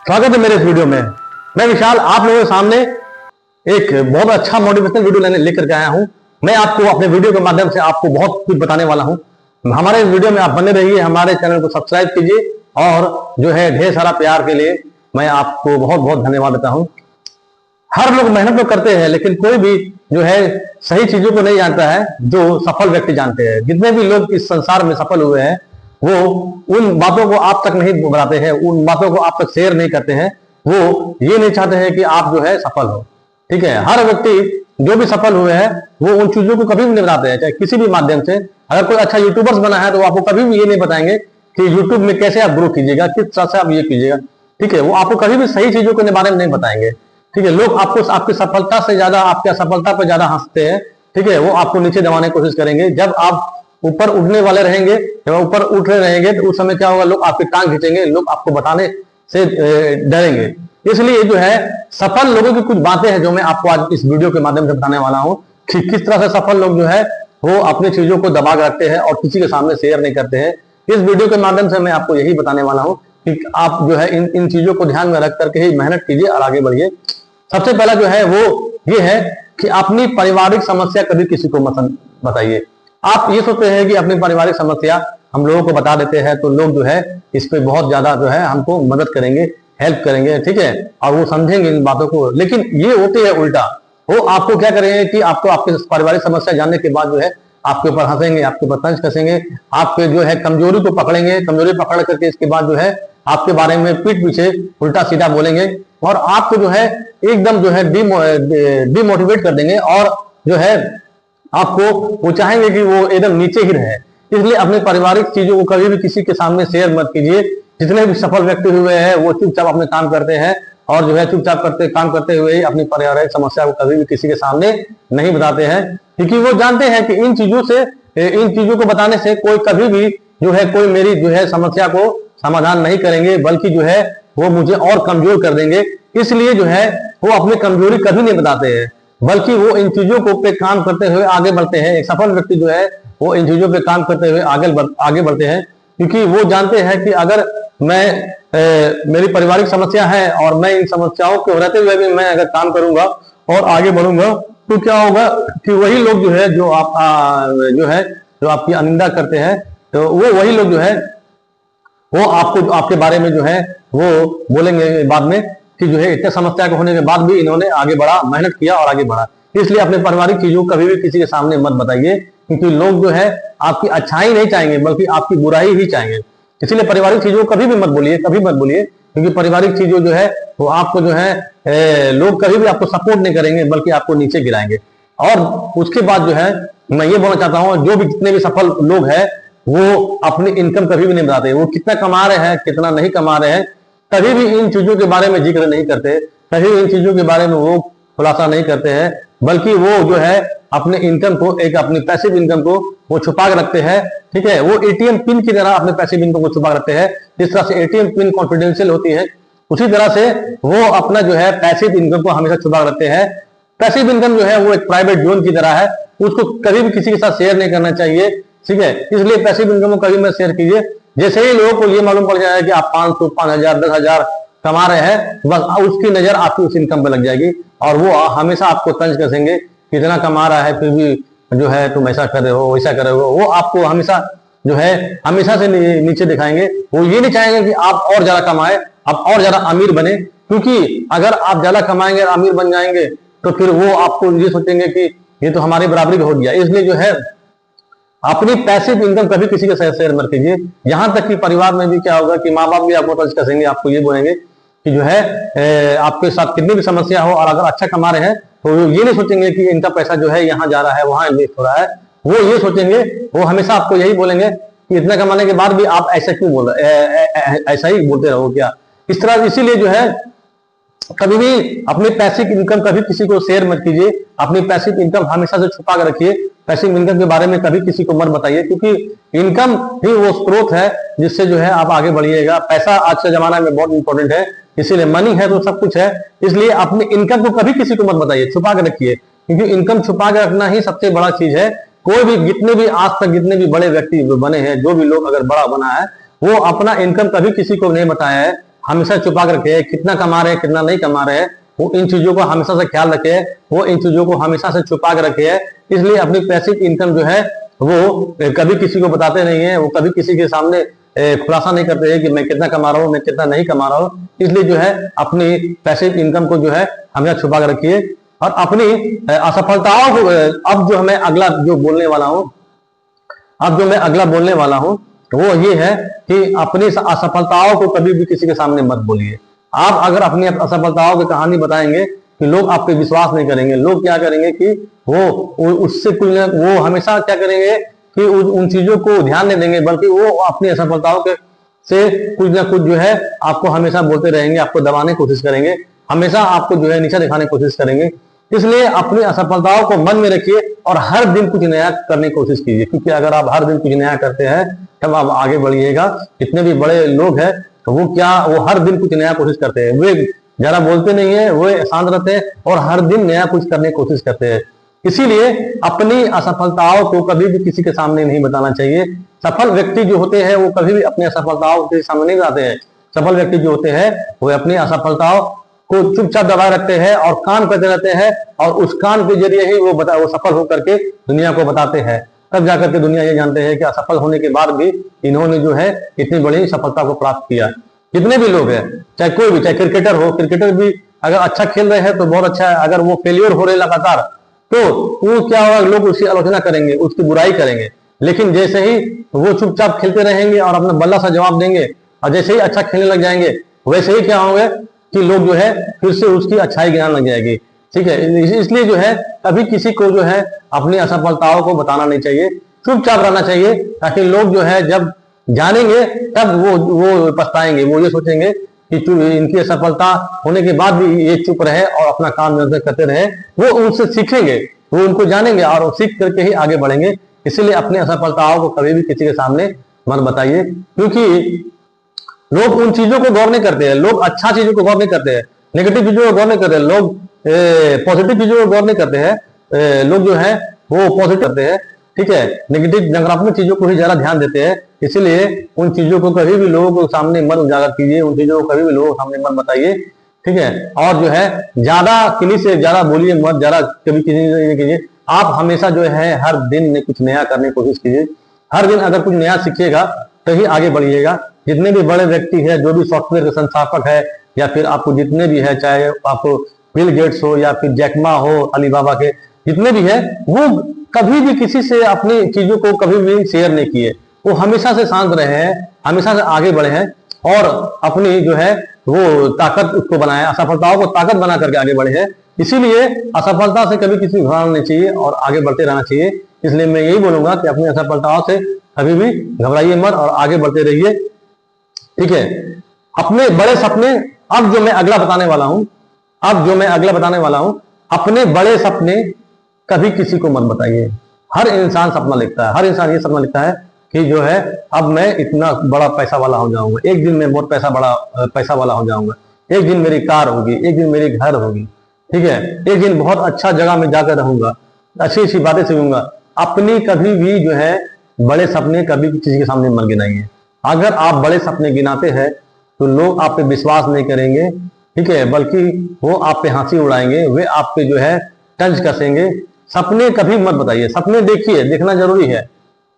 स्वागत है मेरे इस वीडियो में। मैं विशाल आप लोगों के सामने एक बहुत अच्छा मोटिवेशनल वीडियो लेकर के आया हूं। मैं आपको अपने वीडियो के माध्यम से आपको बहुत कुछ बताने वाला हूं। हमारे इस वीडियो में आप बने रहिए, हमारे चैनल को सब्सक्राइब कीजिए और जो है ढेर सारा प्यार के लिए मैं आपको बहुत बहुत धन्यवाद देता हूं। हर लोग मेहनत तो करते हैं, लेकिन कोई भी जो है सही चीजों को नहीं जानता है जो सफल व्यक्ति जानते हैं। जितने भी लोग इस संसार में सफल हुए हैं वो उन बातों को आप तक नहीं बताते हैं, उन बातों को आप तक शेयर नहीं करते हैं। वो ये नहीं चाहते हैं कि आप जो है सफल हो। ठीक है, हर व्यक्ति जो भी सफल हुए हैं वो उन चीजों को कभी भी नहीं बताते हैं, चाहे किसी भी माध्यम से। अगर कोई अच्छा यूट्यूबर्स बना है तो आपको कभी भी ये नहीं बताएंगे कि यूट्यूब में कैसे आप ग्रो कीजिएगा, किस तरह से आप ये कीजिएगा। ठीक है, वो आपको कभी भी सही चीजों के बारे में नहीं बताएंगे। ठीक है, लोग आपको आपकी सफलता से ज्यादा आपकी असफलता पर ज्यादा हंसते हैं। ठीक है, वो आपको नीचे दबाने की कोशिश करेंगे। जब आप ऊपर उठने वाले रहेंगे, जब ऊपर उठ रहे रहेंगे तो उस समय क्या होगा, लोग आपकी टांग खींचेंगे, लोग आपको बताने से डरेंगे। इसलिए जो है सफल लोगों की कुछ बातें हैं जो मैं आपको आज इस वीडियो के माध्यम से बताने वाला हूं कि किस तरह से सफल लोग जो है वो अपनी चीजों को दबा के रखते हैं और किसी के सामने शेयर नहीं करते हैं। इस वीडियो के माध्यम से मैं आपको यही बताने वाला हूं कि आप जो है इन चीजों को ध्यान में रख करके ही मेहनत कीजिए और आगे बढ़िए। सबसे पहला जो है वो ये है कि अपनी पारिवारिक समस्या कभी किसी को मत बताइए। आप ये सोचते हैं कि अपनी पारिवारिक समस्या हम लोगों को बता देते हैं तो लोग जो है इस पे बहुत ज्यादा जो है हमको मदद करेंगे, हेल्प करेंगे। ठीक है, और वो समझेंगे इन बातों को। लेकिन ये होती है उल्टा। वो आपको क्या करेंगे कि आपको आपकी पारिवारिक समस्या जानने के बाद जो है आपके ऊपर हंसेंगे, आपके ऊपर तंज कसेंगे, आपके जो है कमजोरी को पकड़ेंगे। कमजोरी पकड़ करके इसके बाद जो है आपके बारे में पीठ पीछे उल्टा सीधा बोलेंगे और आपको जो है एकदम जो है डिमोटिवेट कर देंगे और जो है आपको वो चाहेंगे कि वो एकदम नीचे ही रहे। इसलिए अपनी पारिवारिक चीजों को कभी भी किसी के सामने शेयर मत कीजिए। जितने भी सफल व्यक्ति हुए हैं वो चुपचाप अपने काम करते हैं और जो है चुपचाप काम करते हुए ही अपनी पारिवारिक समस्या को कभी भी किसी के सामने नहीं बताते हैं, क्योंकि वो जानते हैं कि इन चीजों को बताने से कोई कभी भी जो है कोई मेरी जो है समस्या को समाधान नहीं करेंगे, बल्कि जो है वो मुझे और कमजोर कर देंगे। इसलिए जो है वो अपनी कमजोरी कभी नहीं बताते हैं, बल्कि वो इन चीजों को पे काम करते हुए आगे बढ़ते हैं। एक सफल व्यक्ति जो है वो इन चीजों पे काम करते हुए आगे बढ़ते हैं, क्योंकि वो जानते हैं कि अगर मेरी पारिवारिक समस्या है और मैं इन समस्याओं को रहते हुए भी मैं अगर काम करूंगा और आगे बढ़ूंगा तो क्या होगा कि वही लोग जो है जो आपकी अनिंदा करते हैं तो वो वही लोग जो है वो आपके बारे में जो है वो बोलेंगे बाद में कि जो है इतने समस्या के होने के बाद भी इन्होंने आगे बढ़ा, मेहनत किया और आगे बढ़ा। इसलिए अपने पारिवारिक चीजों को कभी भी किसी के सामने मत बताइए, क्योंकि लोग जो है आपकी अच्छाई नहीं चाहेंगे बल्कि आपकी बुराई ही चाहेंगे। इसलिए पारिवारिक चीजों को कभी भी मत बोलिए, कभी मत बोलिए, क्योंकि पारिवारिक चीजों जो है वो आपको जो है लोग कभी भी आपको सपोर्ट नहीं करेंगे बल्कि आपको नीचे गिराएंगे। और उसके बाद जो है मैं ये बोलना चाहता हूँ, जो भी जितने भी सफल लोग हैं वो अपनी इनकम कभी भी नहीं बताते। वो कितना कमा रहे हैं कितना नहीं कमा रहे हैं कभी भी इन चीजों के बारे में जिक्र नहीं करते, कभी इन चीजों के बारे में वो खुलासा नहीं करते हैं, बल्कि वो जो है अपने इनकम को अपनी पैसिव इनकम को वो छुपा के रखते हैं। ठीक है, वो एटीएम पिन की तरह अपने पैसिव इनकम को छुपा के रखते हैं। जिस तरह से एटीएम पिन कॉन्फिडेंशियल होती है उसी तरह से वो अपना जो है पैसिव इनकम को हमेशा छुपा के रखते हैं। पैसिव इनकम जो है वो एक प्राइवेट जोन की तरह है, उसको कभी भी किसी के साथ शेयर नहीं करना चाहिए। ठीक है, इसलिए पैसिव इनकम को कभी मत शेयर कीजिए। जैसे ही लोगों को ये मालूम पड़ जाएगा कि आप 500, 5000, 10,000 कमा रहे हैं, बस उसकी नजर आपकी उस इनकम पे लग जाएगी और वो हमेशा आपको तंज कसेंगे, कितना कमा रहा है फिर भी जो है तुम ऐसा कर रहे हो वैसा कर रहे हो। वो आपको हमेशा जो है हमेशा से नीचे दिखाएंगे। वो ये नहीं चाहेंगे कि आप और ज्यादा कमाए, आप और ज्यादा अमीर बने, क्योंकि अगर आप ज्यादा कमाएंगे और अमीर बन जाएंगे तो फिर वो आपको ये सोचेंगे कि ये तो हमारी बराबरी हो गया। इसलिए जो है अपनी पैसिव इनकम कभी किसी के साथ शेयर मत कीजिए। यहां तक कि परिवार में भी क्या होगा कि माँ बाप भी आपको तंज कसेंगे, आपको ये बोलेंगे कि जो है आपके साथ कितनी भी समस्या हो और अगर अच्छा कमा रहे हैं तो ये नहीं सोचेंगे कि इनका पैसा जो है यहाँ जा रहा है वहां इन्वेस्ट हो रहा है। वो ये सोचेंगे, वो हमेशा आपको यही बोलेंगे कि इतना कमाने के बाद भी आप ऐसा क्यों बोल रहे, ऐसा ही बोलते रहो क्या, इस तरह। इसीलिए जो है कभी भी अपनी पैसिव इनकम कभी किसी को शेयर मत कीजिए। अपनी पैसिव इनकम हमेशा से छुपा कर रखिए। पैसिव इनकम के बारे में कभी किसी को मत बताइए, क्योंकि इनकम ही वो स्रोत है जिससे जो है आप आगे बढ़िएगा। पैसा आज के जमाना में बहुत इंपॉर्टेंट है, इसीलिए मनी है तो सब कुछ है। इसलिए अपनी इनकम को कभी किसी को मत बताइए, छुपा के रखिए, क्योंकि इनकम छुपा के रखना ही सबसे बड़ा चीज है। कोई भी जितने भी आज तक जितने भी बड़े व्यक्ति बने हैं, जो भी लोग अगर बड़ा बना है वो अपना इनकम कभी किसी को नहीं बताया है, हमेशा छुपा कर रखे, कितना कमा रहे हैं कितना नहीं कमा रहे हैं, वो इन चीजों को हमेशा से ख्याल रखे, वो इन चीजों को हमेशा से छुपा कर रखे है। इसलिए अपनी पैसिव इनकम जो है वो कभी किसी को बताते नहीं है, वो कभी किसी के सामने खुलासा नहीं करते हैं कि मैं कितना कमा रहा हूँ, मैं कितना नहीं कमा रहा हूँ। इसलिए जो है अपनी पैसिव इनकम को जो है हमेशा छुपा कर रखिए। और अपनी असफलताओं को अब जो मैं अगला जो बोलने वाला हूँ, अब जो मैं अगला बोलने वाला हूँ वो ये है कि अपनी असफलताओं को कभी भी किसी के सामने मत बोलिए। आप अगर अपनी असफलताओं की कहानी बताएंगे कि लोग आप पे विश्वास नहीं करेंगे, लोग क्या करेंगे कि वो उससे कुछ वो हमेशा क्या करेंगे कि उन चीजों को ध्यान नहीं देंगे, बल्कि वो अपनी असफलताओं के से कुछ ना कुछ जो है आपको हमेशा बोलते रहेंगे, आपको दबाने की कोशिश करेंगे, हमेशा आपको जो है नीचा दिखाने की कोशिश करेंगे। इसलिए अपनी असफलताओं को मन में रखिए और हर दिन कुछ नया करने की कोशिश कीजिए, क्योंकि अगर आप हर दिन कुछ नया करते हैं तब आप आगे बढ़िएगा। जितने भी बड़े लोग हैं तो वो हर दिन कुछ नया कोशिश करते हैं, वे ज्यादा बोलते नहीं है, वो शांत रहते हैं और हर दिन नया कुछ करने की कोशिश करते हैं। इसीलिए अपनी असफलताओं को कभी भी किसी के सामने नहीं बताना चाहिए। सफल व्यक्ति जो होते हैं वो कभी भी अपनी असफलताओं के सामने नहीं बताते हैं। सफल व्यक्ति जो होते हैं वो अपनी असफलताओं को चुपचाप दबाए रखते हैं और काम करते रहते हैं, और उस काम के जरिए ही वो सफल होकर के दुनिया को बताते हैं। तब जाकर के दुनिया ये जानते हैं कि असफल होने के बाद भी इन्होंने जो है इतनी बड़ी सफलता को प्राप्त किया। जितने भी लोग हैं, चाहे कोई भी, चाहे क्रिकेटर हो, क्रिकेटर भी अगर अच्छा खेल रहे हैं तो बहुत अच्छा है, अगर वो फेलियर हो रहे लगातार तो वो क्या होगा, लोग उसकी आलोचना करेंगे, उसकी बुराई करेंगे। लेकिन जैसे ही वो चुपचाप खेलते रहेंगे और अपना बल्ला सा जवाब देंगे और जैसे ही अच्छा खेलने लग जाएंगे, वैसे ही क्या होंगे कि लोग जो है फिर से उसकी अच्छाई गिनाने लग जाएगी। ठीक है, इसलिए जो है कभी किसी को जो है अपनी असफलताओं को बताना नहीं चाहिए, चुपचाप रहना चाहिए, ताकि लोग जो है जब जानेंगे तब वो पछताएंगे, वो ये सोचेंगे कि इनकी असफलता होने के बाद भी ये चुप रहे और अपना काम करते रहे। वो उनसे सीखेंगे, वो उनको जानेंगे और सीख करके ही आगे बढ़ेंगे। इसीलिए अपनी असफलताओं को कभी भी किसी के सामने मत बताइए, क्योंकि लोग उन चीजों को गौर नहीं करते हैं। लोग अच्छा चीजों को गौर नहीं करते हैं, नेगेटिव चीजों को गौर नहीं करते हैं, लोग पॉजिटिव चीजों को गौर नहीं करते हैं। लोग जो है वो पॉजिटिव करते हैं, ठीक है, नेगेटिव नकारात्मक चीजों को ही ज्यादा ध्यान देते हैं। इसीलिए उन चीजों को कभी भी लोगों को सामने मत उजागर कीजिए, उन चीजों को कभी भी लोगों के सामने मत बताइए, ठीक है। और जो है ज्यादा किसी से ज्यादा बोलिए मत, ज्यादा कभी किसी नहीं कीजिए। आप हमेशा जो है हर दिन में कुछ नया करने की कोशिश कीजिए। हर दिन अगर कुछ नया सीखिएगा तो ही आगे बढ़िएगा। जितने भी बड़े व्यक्ति है, जो भी सॉफ्टवेयर के संस्थापक है, या फिर आपको जितने भी है, चाहे आपको बिल गेट्स हो या फिर जैक मा हो, अलीबाबा के जितने भी है, वो कभी भी किसी से अपनी चीजों को कभी भी शेयर नहीं किए। वो हमेशा से शांत रहे हैं, हमेशा से आगे बढ़े हैं और अपनी जो है वो ताकत उसको बनाया, असफलताओं को ताकत बना करके आगे बढ़े हैं। इसीलिए असफलता से कभी किसी को घबराना नहीं चाहिए और आगे बढ़ते रहना चाहिए। इसलिए मैं यही बोलूंगा कि अपनी असफलताओं से कभी भी घबराइए मत और आगे बढ़ते रहिए, ठीक है। अपने बड़े सपने, अब जो मैं अगला बताने वाला हूं, अपने बड़े सपने कभी किसी को मत बताइए। हर इंसान सपना लिखता है, हर इंसान ये सपना लिखता है कि जो है अब मैं इतना बड़ा पैसा वाला हो जाऊंगा, एक दिन मैं बहुत पैसा वाला हो जाऊंगा, एक दिन मेरी कार होगी, एक दिन मेरी घर होगी, ठीक है, एक दिन बहुत अच्छा जगह में जाकर रहूंगा, अच्छी अच्छी बातें सीखूंगा। अपनी कभी भी जो है बड़े सपने कभी किसी के सामने मत गिनाइए। अगर आप बड़े सपने गिनाते हैं तो लोग आप पे विश्वास नहीं करेंगे, ठीक है, बल्कि वो आप पे हंसी उड़ाएंगे, वे आप पे जो है तंज कसेंगे। सपने कभी मत बताइए। सपने देखिए, देखना जरूरी है,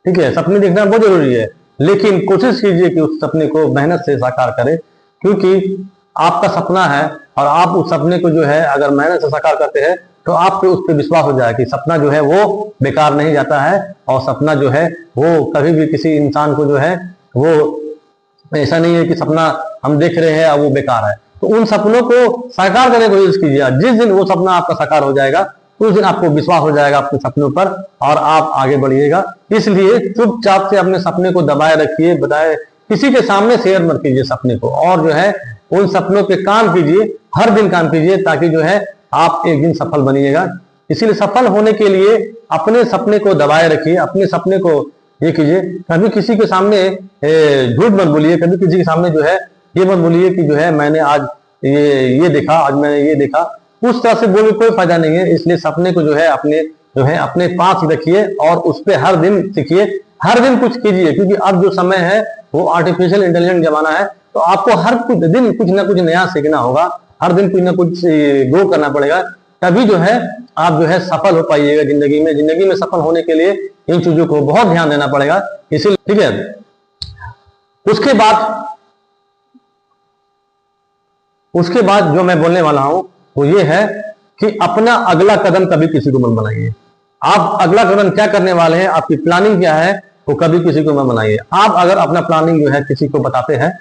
ठीक है, सपने देखना बहुत जरूरी है, लेकिन कोशिश कीजिए कि उस सपने को मेहनत से साकार करें, क्योंकि आपका सपना है और आप उस सपने को जो है अगर मेहनत से साकार करते हैं तो आप पे उस पर विश्वास हो जाए कि सपना जो है वो बेकार नहीं जाता है, और सपना जो है वो कभी भी किसी इंसान को जो है वो ऐसा नहीं है कि सपना हम देख रहे हैं और वो बेकार है। तो उन सपनों को साकार करने की कोशिश कीजिए। जिस दिन वो सपना आपका साकार हो जाएगा उस दिन आपको विश्वास हो जाएगा अपने सपनों पर और आप आगे बढ़िएगा। इसलिए चुपचाप से अपने सपने को दबाए रखिए, बताए, किसी के सामने शेयर मत कीजिए सपने को, और जो है उन सपनों पे काम कीजिए, हर दिन काम कीजिए, ताकि जो है आप एक दिन सफल बनिएगा। इसीलिए सफल होने के लिए अपने सपने को दबाए रखिए, अपने सपने को ये कीजिए। कभी किसी के सामने झूठ मत बोलिए, कभी किसी के सामने जो है ये मत बोलिए कि जो है मैंने आज ये देखा, आज मैंने ये देखा। उस तरह से बोलने कोई फायदा नहीं है। इसलिए सपने को जो है अपने पास ही रखिए और उस पर हर दिन सीखिए, हर दिन कुछ कीजिए, क्योंकि अब जो समय है वो आर्टिफिशियल इंटेलिजेंस जमाना है। तो आपको हर कुछ दिन कुछ ना कुछ नया सीखना होगा, हर दिन कुछ ना कुछ ग्रो करना पड़ेगा, तभी जो है आप जो है सफल हो पाइएगा जिंदगी में। जिंदगी में सफल होने के लिए इन चीजों को बहुत ध्यान देना पड़ेगा, इसीलिए ठीक है। उसके बाद जो मैं बोलने वाला हूं वो ये है कि अपना अगला कदम कभी किसी को मत बनाइए। आप अगला कदम क्या करने वाले हैं, आपकी प्लानिंग क्या है, वो कभी किसी को मत बनाइए। आप अगर अपना प्लानिंग जो है किसी को बताते हैं,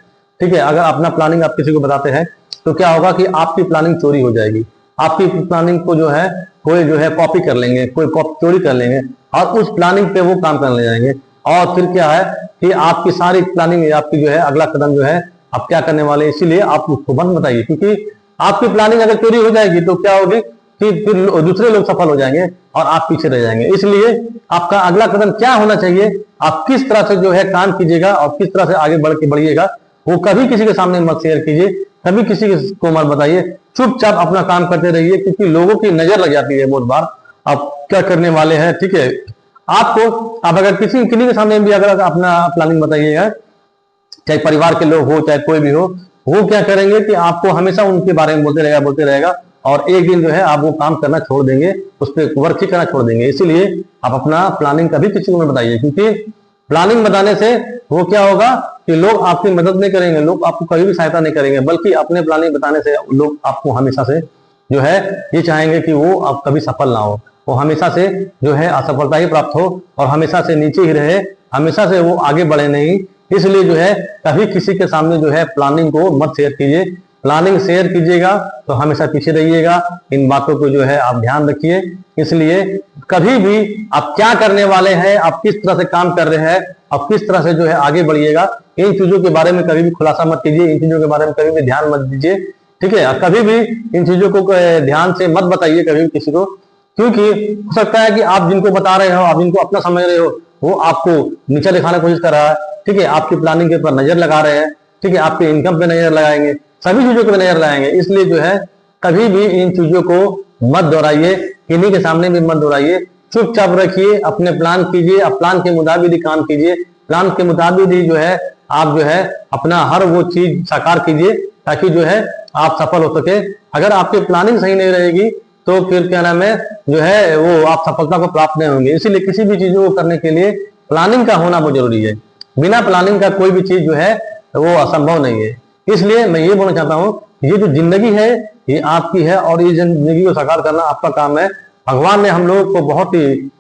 ठीक है, अगर अपना प्लानिंग आप किसी को बताते हैं तो क्या होगा कि आपकी प्लानिंग चोरी हो जाएगी। आपकी प्लानिंग को जो है कोई जो है कॉपी कर लेंगे, कोई चोरी कर लेंगे और उस प्लानिंग पे वो काम करने जाएंगे, और फिर क्या है कि आपकी सारी प्लानिंग, आपकी जो है अगला कदम जो है आप क्या करने वाले, इसीलिए आप उसको मत बताइए। क्योंकि आपकी प्लानिंग अगर चोरी हो जाएगी तो क्या होगी कि फिर दूसरे लोग सफल हो जाएंगे और आप पीछे रह जाएंगे। इसलिए आपका अगला कदम क्या होना चाहिए, आप किस तरह से जो है काम कीजिएगा और किस तरह से आगे बढ़िएगा, वो कभी किसी के सामने मत शेयर कीजिए, कभी किसी को मत बताइए। चुपचाप अपना काम करते रहिए, क्योंकि लोगों की नजर लग जाती है बहुत बार आप क्या करने वाले हैं, ठीक है। आप अगर किन्हीं के सामने भी अगर अपना प्लानिंग बताइएगा, चाहे परिवार के लोग हो चाहे कोई भी हो, वो क्या करेंगे कि आपको हमेशा उनके बारे में बोलते रहेगा और एक दिन जो है आप वो काम करना छोड़ देंगे, उस पर वर्क ही करना छोड़ देंगे। इसीलिए आप अपना प्लानिंग कभी किसी को मत बताइए, क्योंकि प्लानिंग बताने से वो क्या होगा कि लोग आपकी मदद नहीं करेंगे, लोग आपको कभी भी सहायता नहीं करेंगे, बल्कि अपने प्लानिंग बताने से लोग आपको हमेशा से जो है ये चाहेंगे कि वो आप कभी सफल ना हो, वो हमेशा से जो है असफलता ही प्राप्त हो और हमेशा से नीचे ही रहे, हमेशा से वो आगे बढ़े नहीं। इसलिए जो है कभी किसी के सामने जो है प्लानिंग को मत शेयर कीजिए। प्लानिंग शेयर कीजिएगा तो हमेशा पीछे रहिएगा, इन बातों को जो है आप ध्यान रखिए। इसलिए कभी भी आप क्या करने वाले हैं, आप किस तरह से काम कर रहे हैं, आप किस तरह से जो है आगे बढ़िएगा, इन चीजों के बारे में कभी भी खुलासा मत कीजिए, इन चीजों के बारे में कभी भी ध्यान मत दीजिए, ठीक है। कभी भी इन चीजों को ध्यान से मत बताइए कभी भी किसी को, क्योंकि हो सकता है कि आप जिनको बता रहे हो, आप जिनको अपना समझ रहे हो, वो आपको नीचा दिखाने की कोशिश कर रहा है, ठीक है। आपकी प्लानिंग के ऊपर नजर लगा रहे हैं, ठीक है, आपके इनकम पे नजर लगाएंगे, सभी चीजों पे नजर लगाएंगे। इसलिए जो है कभी भी इन चीजों को मत दोहराइए, किन्हीं के सामने भी मत दोहराइए, चुपचाप रखिए, अपने प्लान कीजिए, आप प्लान के मुताबिक ही काम कीजिए, प्लान के मुताबिक ही जो है आप जो है अपना हर वो चीज साकार कीजिए, ताकि जो है आप सफल हो सके। अगर आपकी प्लानिंग सही नहीं रहेगी तो फिर क्या नाम है जो है वो आप सफलता को प्राप्त नहीं होंगे। इसीलिए किसी भी चीजों को करने के लिए प्लानिंग का होना बहुत जरूरी है, बिना प्लानिंग का कोई भी चीज जो है वो असंभव नहीं है। इसलिए मैं ये बोलना चाहता हूँ, ये जो जिंदगी है ये आपकी है और ये जिंदगी को साकार करना आपका काम है। भगवान ने हम लोगों को बहुत ही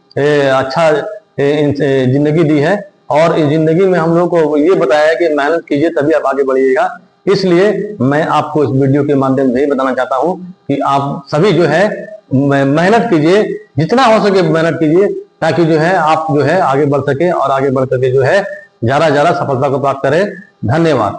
अच्छा जिंदगी दी है और इस जिंदगी में हम लोगों को ये बताया है कि मेहनत कीजिए तभी आप आगे बढ़िएगा। इसलिए मैं आपको इस वीडियो के माध्यम से ही बताना चाहता हूँ कि आप सभी जो है मेहनत कीजिए, जितना हो सके मेहनत कीजिए, ताकि जो है आप जो है आगे बढ़ सके और आगे बढ़ करके जो है ज्यादा सफलता को प्राप्त करें। धन्यवाद।